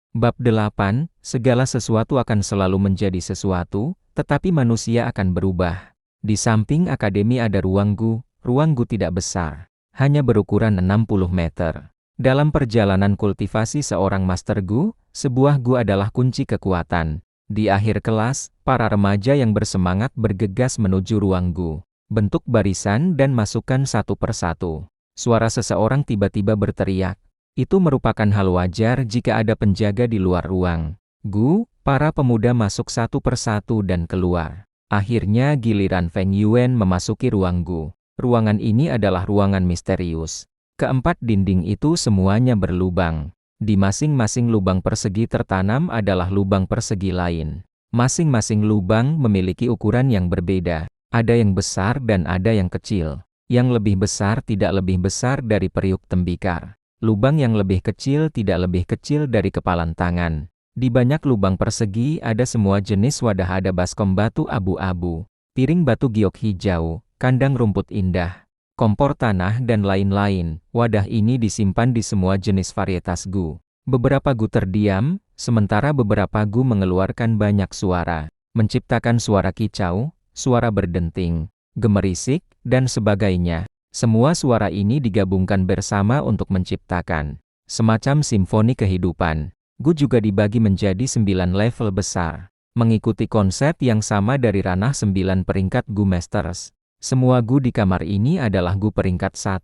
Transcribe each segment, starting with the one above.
Bab 8, segala sesuatu akan selalu menjadi sesuatu, tetapi manusia akan berubah. Di samping akademi ada ruang gu tidak besar, hanya berukuran 60 meter. Dalam perjalanan kultivasi seorang master gu, sebuah gu adalah kunci kekuatan. Di akhir kelas, para remaja yang bersemangat bergegas menuju ruang gu. Bentuk barisan dan masukkan satu persatu. Suara seseorang tiba-tiba berteriak. Itu merupakan hal wajar jika ada penjaga di luar ruang gu. Para pemuda masuk satu persatu dan keluar. Akhirnya giliran Feng Yuan memasuki ruang gu. Ruangan ini adalah ruangan misterius. Keempat dinding itu semuanya berlubang. Di masing-masing lubang persegi tertanam adalah lubang persegi lain. Masing-masing lubang memiliki ukuran yang berbeda. Ada yang besar dan ada yang kecil. Yang lebih besar tidak lebih besar dari periuk tembikar. Lubang yang lebih kecil tidak lebih kecil dari kepalan tangan. Di banyak lubang persegi ada semua jenis wadah, ada baskom batu abu-abu, piring batu giok hijau, kandang rumput indah, kompor tanah dan lain-lain. Wadah ini disimpan di semua jenis varietas gu. Beberapa gu terdiam, sementara beberapa gu mengeluarkan banyak suara, menciptakan suara kicau, suara berdenting, gemerisik, dan sebagainya. Semua suara ini digabungkan bersama untuk menciptakan semacam simfoni kehidupan. Gu juga dibagi menjadi 9 level besar, mengikuti konsep yang sama dari ranah 9 peringkat gu masters. Semua gu di kamar ini adalah gu peringkat 1.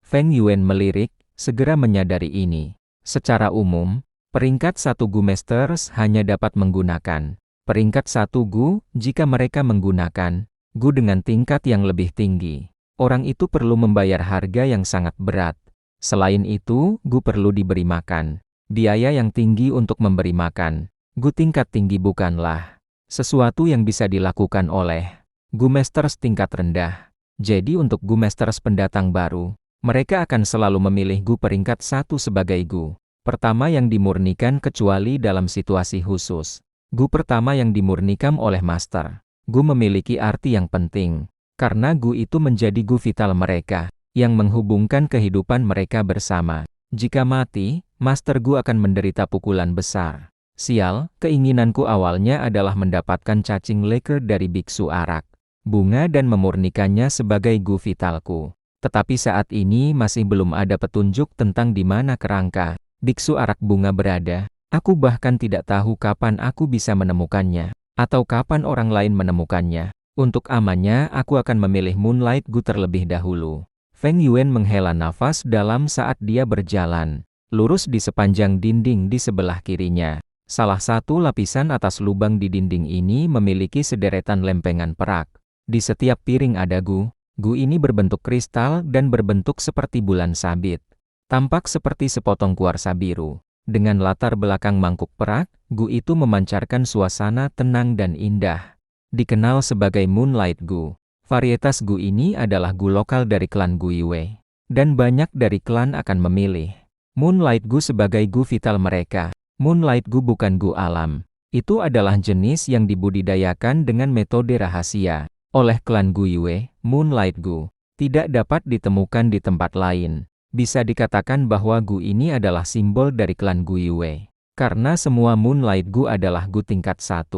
Feng Yuan melirik, segera menyadari ini. Secara umum, peringkat 1 gu masters hanya dapat menggunakan peringkat 1 gu jika mereka menggunakan gu dengan tingkat yang lebih tinggi. Orang itu perlu membayar harga yang sangat berat. Selain itu, gu perlu diberi makan. Biaya yang tinggi untuk memberi makan. Gu tingkat tinggi bukanlah sesuatu yang bisa dilakukan oleh gu masters tingkat rendah. Jadi untuk gu masters pendatang baru, mereka akan selalu memilih gu peringkat 1 sebagai gu pertama yang dimurnikan kecuali dalam situasi khusus. Gu pertama yang dimurnikan oleh master. Gu memiliki arti yang penting. Karena gu itu menjadi gu vital mereka, yang menghubungkan kehidupan mereka bersama. Jika mati, Master Gu akan menderita pukulan besar. Sial, keinginanku awalnya adalah mendapatkan cacing leker dari biksu arak, bunga dan memurnikannya sebagai gu vitalku. Tetapi saat ini masih belum ada petunjuk tentang di mana kerangka biksu arak bunga berada. Aku bahkan tidak tahu kapan aku bisa menemukannya, atau kapan orang lain menemukannya. Untuk amannya, aku akan memilih Moonlight Gu terlebih dahulu. Feng Yuan menghela nafas dalam saat dia berjalan lurus di sepanjang dinding di sebelah kirinya. Salah satu lapisan atas lubang di dinding ini memiliki sederetan lempengan perak. Di setiap piring ada gu. Gu ini berbentuk kristal dan berbentuk seperti bulan sabit. Tampak seperti sepotong kuarsa biru. Dengan latar belakang mangkuk perak, gu itu memancarkan suasana tenang dan indah. Dikenal sebagai Moonlight Gu. Varietas gu ini adalah gu lokal dari klan Gu Yue. Dan banyak dari klan akan memilih Moonlight Gu sebagai gu vital mereka. Moonlight Gu bukan gu alam. Itu adalah jenis yang dibudidayakan dengan metode rahasia oleh klan Gu Yue. Moonlight Gu tidak dapat ditemukan di tempat lain. Bisa dikatakan bahwa gu ini adalah simbol dari klan Gu Yue. Karena semua Moonlight Gu adalah gu tingkat 1.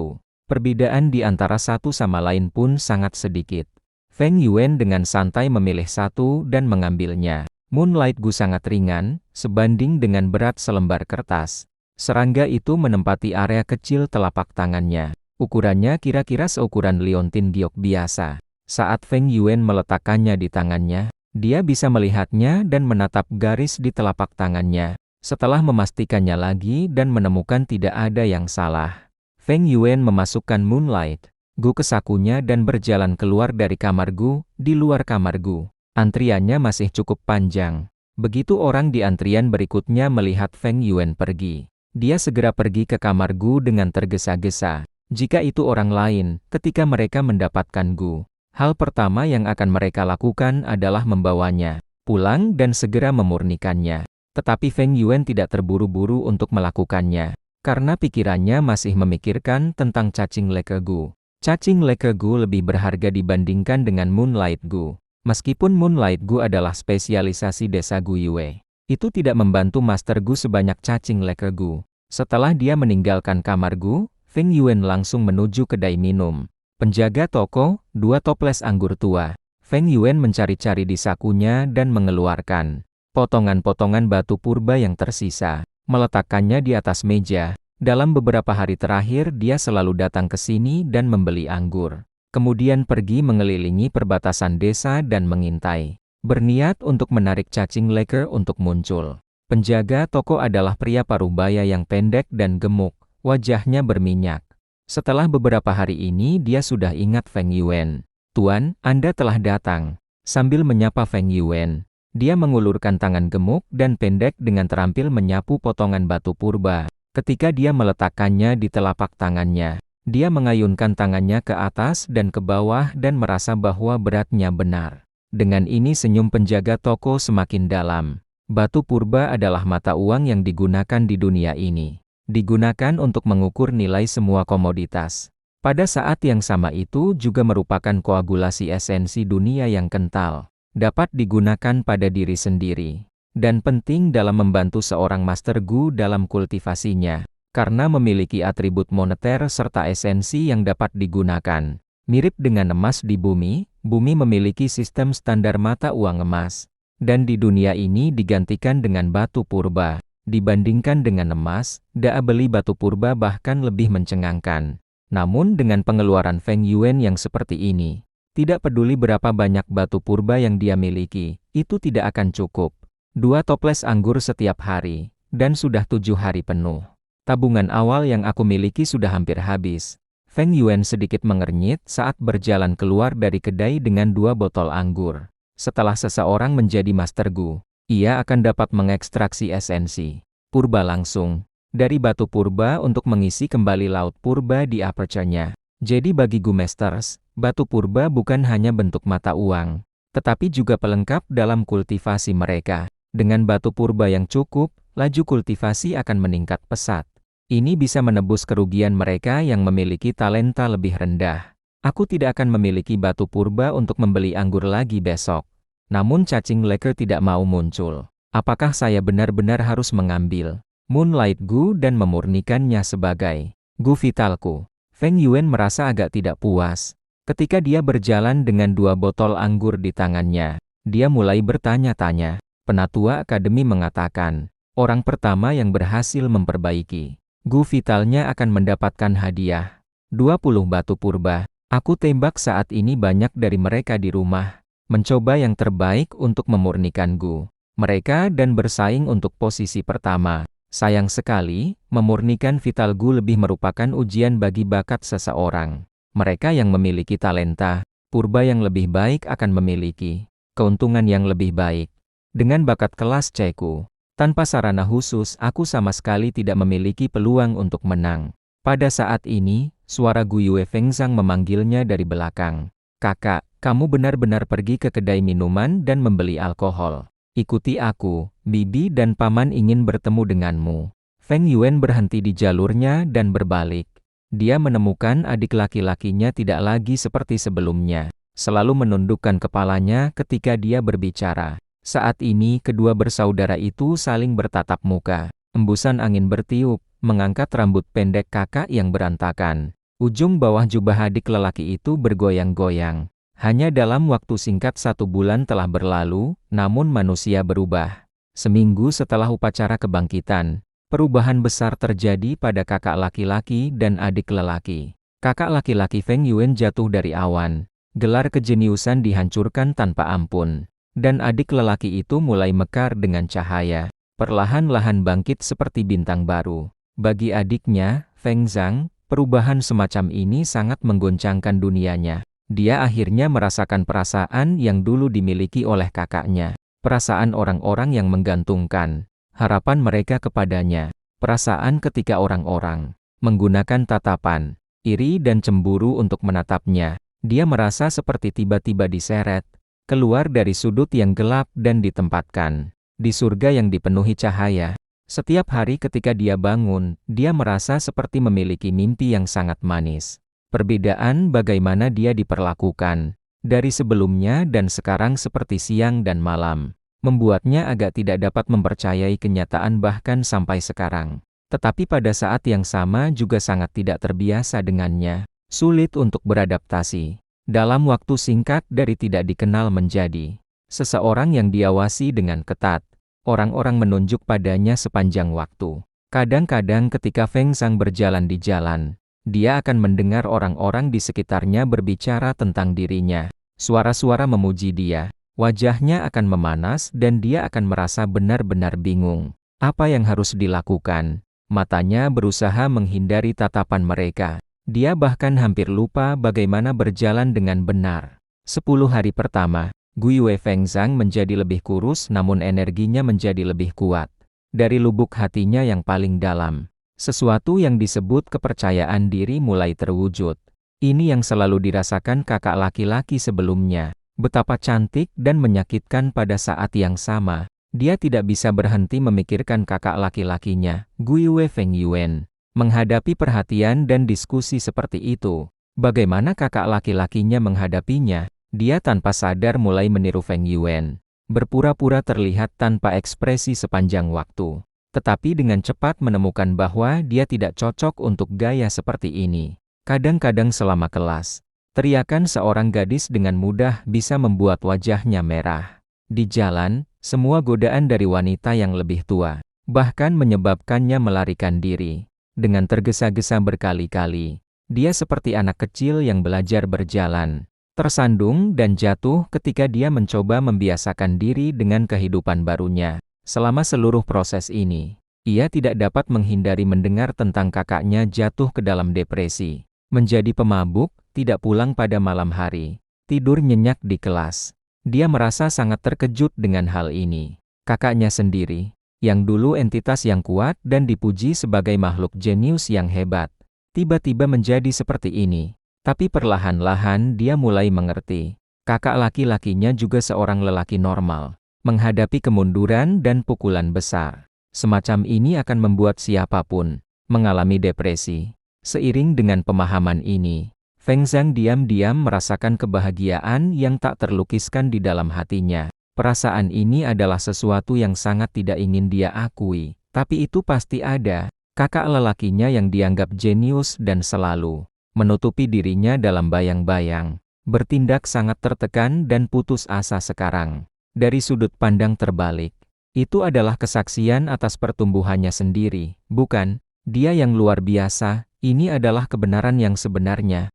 Perbedaan di antara satu sama lain pun sangat sedikit. Feng Yuan dengan santai memilih satu dan mengambilnya. Moonlight Gu sangat ringan, sebanding dengan berat selembar kertas. Serangga itu menempati area kecil telapak tangannya. Ukurannya kira-kira seukuran liontin giok biasa. Saat Feng Yuan meletakkannya di tangannya, dia bisa melihatnya dan menatap garis di telapak tangannya. Setelah memastikannya lagi dan menemukan tidak ada yang salah, Feng Yuan memasukkan Moonlight Gu ke sakunya dan berjalan keluar dari kamar gu. Di luar kamar gu, antriannya masih cukup panjang. Begitu orang di antrian berikutnya melihat Feng Yuan pergi, dia segera pergi ke kamar gu dengan tergesa-gesa. Jika itu orang lain, ketika mereka mendapatkan gu, hal pertama yang akan mereka lakukan adalah membawanya pulang dan segera memurnikannya. Tetapi Feng Yuan tidak terburu-buru untuk melakukannya. Karena pikirannya masih memikirkan tentang cacing leke gu. Cacing leke gu lebih berharga dibandingkan dengan Moonlight Gu. Meskipun Moonlight Gu adalah spesialisasi desa Gu Yue, itu tidak membantu Master Gu sebanyak cacing leke gu. Setelah dia meninggalkan kamar Gu, Feng Yuan langsung menuju kedai minum. Penjaga toko, 2 toples anggur tua. Feng Yuan mencari-cari di sakunya dan mengeluarkan potongan-potongan batu purba yang tersisa, meletakkannya di atas meja. Dalam beberapa hari terakhir dia selalu datang ke sini dan membeli anggur. Kemudian pergi mengelilingi perbatasan desa dan mengintai. Berniat untuk menarik cacing leker untuk muncul. Penjaga toko adalah pria parubaya yang pendek dan gemuk, wajahnya berminyak. Setelah beberapa hari ini dia sudah ingat Feng Yuan. "Tuan, Anda telah datang." Sambil menyapa Feng Yuan, dia mengulurkan tangan gemuk dan pendek dengan terampil menyapu potongan batu purba. Ketika dia meletakkannya di telapak tangannya, dia mengayunkan tangannya ke atas dan ke bawah dan merasa bahwa beratnya benar. Dengan ini senyum penjaga toko semakin dalam. Batu purba adalah mata uang yang digunakan di dunia ini. Digunakan untuk mengukur nilai semua komoditas. Pada saat yang sama itu juga merupakan koagulasi esensi dunia yang kental. Dapat digunakan pada diri sendiri. Dan penting dalam membantu seorang Master Gu dalam kultivasinya. Karena memiliki atribut moneter serta esensi yang dapat digunakan. Mirip dengan emas di bumi, bumi memiliki sistem standar mata uang emas. Dan di dunia ini digantikan dengan batu purba. Dibandingkan dengan emas, daya beli batu purba bahkan lebih mencengangkan. Namun dengan pengeluaran Feng Yuan yang seperti ini, tidak peduli berapa banyak batu purba yang dia miliki, itu tidak akan cukup. 2 toples anggur setiap hari, dan sudah 7 hari penuh. Tabungan awal yang aku miliki sudah hampir habis. Feng Yuan sedikit mengernyit saat berjalan keluar dari kedai dengan 2 botol anggur. Setelah seseorang menjadi Master Gu, ia akan dapat mengekstraksi esensi purba langsung dari batu purba untuk mengisi kembali laut purba di aperture-nya. Jadi bagi Gu Masters, batu purba bukan hanya bentuk mata uang, tetapi juga pelengkap dalam kultivasi mereka. Dengan batu purba yang cukup, laju kultivasi akan meningkat pesat. Ini bisa menebus kerugian mereka yang memiliki talenta lebih rendah. Aku tidak akan memiliki batu purba untuk membeli anggur lagi besok. Namun cacing leker tidak mau muncul. Apakah saya benar-benar harus mengambil Moonlight Gu dan memurnikannya sebagai Gu vitalku? Feng Yuan merasa agak tidak puas. Ketika dia berjalan dengan 2 botol anggur di tangannya, dia mulai bertanya-tanya. Penatua Akademi mengatakan, orang pertama yang berhasil memperbaiki Gu vitalnya akan mendapatkan hadiah 20 batu purba. Aku tembak saat ini banyak dari mereka di rumah. Mencoba yang terbaik untuk memurnikan Gu mereka dan bersaing untuk posisi pertama. Sayang sekali, memurnikan vital Gu lebih merupakan ujian bagi bakat seseorang. Mereka yang memiliki talenta purba yang lebih baik akan memiliki keuntungan yang lebih baik. Dengan bakat kelas C-ku, tanpa sarana khusus aku sama sekali tidak memiliki peluang untuk menang. Pada saat ini, suara Gu Yue Fengzang memanggilnya dari belakang. "Kakak, kamu benar-benar pergi ke kedai minuman dan membeli alkohol. Ikuti aku, bibi dan paman ingin bertemu denganmu." Feng Yuan berhenti di jalurnya dan berbalik. Dia menemukan adik laki-lakinya tidak lagi seperti sebelumnya. Selalu menundukkan kepalanya ketika dia berbicara. Saat ini kedua bersaudara itu saling bertatap muka. Embusan angin bertiup, mengangkat rambut pendek kakak yang berantakan. Ujung bawah jubah adik lelaki itu bergoyang-goyang. Hanya dalam waktu singkat 1 bulan telah berlalu, namun manusia berubah. Seminggu setelah upacara kebangkitan, perubahan besar terjadi pada kakak laki-laki dan adik lelaki. Kakak laki-laki Feng Yuan jatuh dari awan. Gelar kejeniusan dihancurkan tanpa ampun. Dan adik lelaki itu mulai mekar dengan cahaya. Perlahan-lahan bangkit seperti bintang baru. Bagi adiknya, Feng Zhang, perubahan semacam ini sangat menggoncangkan dunianya. Dia akhirnya merasakan perasaan yang dulu dimiliki oleh kakaknya. Perasaan orang-orang yang menggantungkan harapan mereka kepadanya. Perasaan ketika orang-orang menggunakan tatapan iri dan cemburu untuk menatapnya. Dia merasa seperti tiba-tiba diseret keluar dari sudut yang gelap dan ditempatkan di surga yang dipenuhi cahaya. Setiap hari ketika dia bangun, dia merasa seperti memiliki mimpi yang sangat manis. Perbedaan bagaimana dia diperlakukan dari sebelumnya dan sekarang seperti siang dan malam, membuatnya agak tidak dapat mempercayai kenyataan bahkan sampai sekarang. Tetapi pada saat yang sama juga sangat tidak terbiasa dengannya. Sulit untuk beradaptasi. Dalam waktu singkat dari tidak dikenal menjadi seseorang yang diawasi dengan ketat. Orang-orang menunjuk padanya sepanjang waktu. Kadang-kadang ketika Feng Zhang berjalan di jalan, dia akan mendengar orang-orang di sekitarnya berbicara tentang dirinya. Suara-suara memuji dia. Wajahnya akan memanas dan dia akan merasa benar-benar bingung. Apa yang harus dilakukan? Matanya berusaha menghindari tatapan mereka. Dia bahkan hampir lupa bagaimana berjalan dengan benar. 10 hari pertama, Gui Feng Zhang menjadi lebih kurus namun energinya menjadi lebih kuat. Dari lubuk hatinya yang paling dalam, sesuatu yang disebut kepercayaan diri mulai terwujud. Ini yang selalu dirasakan kakak laki-laki sebelumnya. Betapa cantik dan menyakitkan pada saat yang sama. Dia tidak bisa berhenti memikirkan kakak laki-lakinya, Gui Feng Yuan. Menghadapi perhatian dan diskusi seperti itu, bagaimana kakak laki-lakinya menghadapinya? Dia tanpa sadar mulai meniru Feng Yuan. Berpura-pura terlihat tanpa ekspresi sepanjang waktu. Tetapi dengan cepat menemukan bahwa dia tidak cocok untuk gaya seperti ini. Kadang-kadang selama kelas, teriakan seorang gadis dengan mudah bisa membuat wajahnya merah. Di jalan, semua godaan dari wanita yang lebih tua, bahkan menyebabkannya melarikan diri. Dengan tergesa-gesa berkali-kali, dia seperti anak kecil yang belajar berjalan, tersandung dan jatuh ketika dia mencoba membiasakan diri dengan kehidupan barunya. Selama seluruh proses ini, ia tidak dapat menghindari mendengar tentang kakaknya jatuh ke dalam depresi, menjadi pemabuk, tidak pulang pada malam hari, tidur nyenyak di kelas. Dia merasa sangat terkejut dengan hal ini. Kakaknya sendiri, yang dulu entitas yang kuat dan dipuji sebagai makhluk jenius yang hebat, tiba-tiba menjadi seperti ini. Tapi perlahan-lahan dia mulai mengerti. Kakak laki-lakinya juga seorang lelaki normal. Menghadapi kemunduran dan pukulan besar. Semacam ini akan membuat siapapun mengalami depresi. Seiring dengan pemahaman ini, Feng Zhang diam-diam merasakan kebahagiaan yang tak terlukiskan di dalam hatinya. Perasaan ini adalah sesuatu yang sangat tidak ingin dia akui, tapi itu pasti ada. Kakak lelakinya yang dianggap jenius dan selalu menutupi dirinya dalam bayang-bayang, bertindak sangat tertekan dan putus asa sekarang. Dari sudut pandang terbalik, itu adalah kesaksian atas pertumbuhannya sendiri, bukan? Dia yang luar biasa, ini adalah kebenaran yang sebenarnya.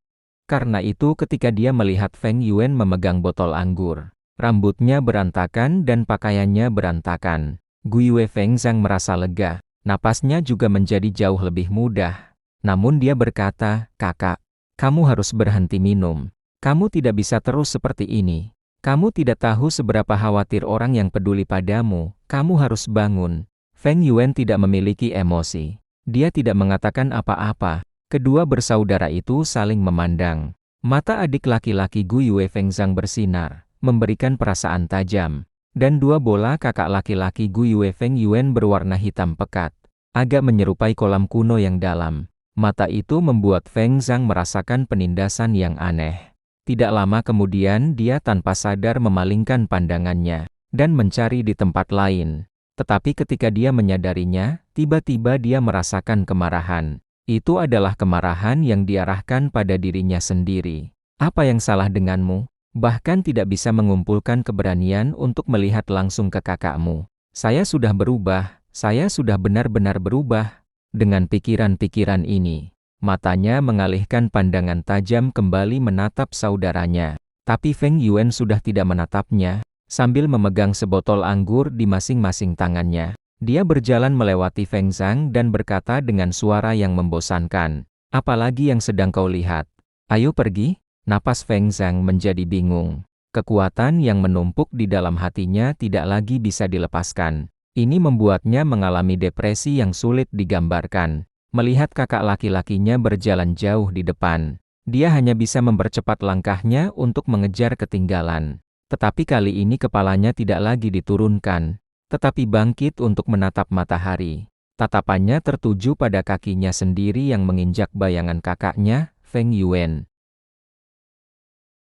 Karena itu ketika dia melihat Feng Yuan memegang botol anggur, rambutnya berantakan dan pakaiannya berantakan, Gui Feng Zhang merasa lega, napasnya juga menjadi jauh lebih mudah. Namun dia berkata, "Kakak, kamu harus berhenti minum. Kamu tidak bisa terus seperti ini. Kamu tidak tahu seberapa khawatir orang yang peduli padamu, kamu harus bangun." Feng Yuan tidak memiliki emosi. Dia tidak mengatakan apa-apa. Kedua bersaudara itu saling memandang. Mata adik laki-laki Gui Feng Zhang bersinar, memberikan perasaan tajam. Dan dua bola kakak laki-laki Gui Feng Yuan berwarna hitam pekat, agak menyerupai kolam kuno yang dalam. Mata itu membuat Feng Zhang merasakan penindasan yang aneh. Tidak lama kemudian dia tanpa sadar memalingkan pandangannya, dan mencari di tempat lain. Tetapi ketika dia menyadarinya, tiba-tiba dia merasakan kemarahan. Itu adalah kemarahan yang diarahkan pada dirinya sendiri. Apa yang salah denganmu? Bahkan tidak bisa mengumpulkan keberanian untuk melihat langsung ke kakakmu. Saya sudah berubah, saya sudah benar-benar berubah. Dengan pikiran-pikiran ini, matanya mengalihkan pandangan tajam kembali menatap saudaranya. Tapi Feng Yuan sudah tidak menatapnya, sambil memegang sebotol anggur di masing-masing tangannya. Dia berjalan melewati Feng Zhang dan berkata dengan suara yang membosankan, "Apalagi yang sedang kau lihat? Ayo pergi." Napas Feng Zhang menjadi bingung. Kekuatan yang menumpuk di dalam hatinya tidak lagi bisa dilepaskan. Ini membuatnya mengalami depresi yang sulit digambarkan. Melihat kakak laki-lakinya berjalan jauh di depan, dia hanya bisa mempercepat langkahnya untuk mengejar ketinggalan. Tetapi kali ini kepalanya tidak lagi diturunkan, tetapi bangkit untuk menatap matahari. Tatapannya tertuju pada kakinya sendiri yang menginjak bayangan kakaknya, Feng Yuan.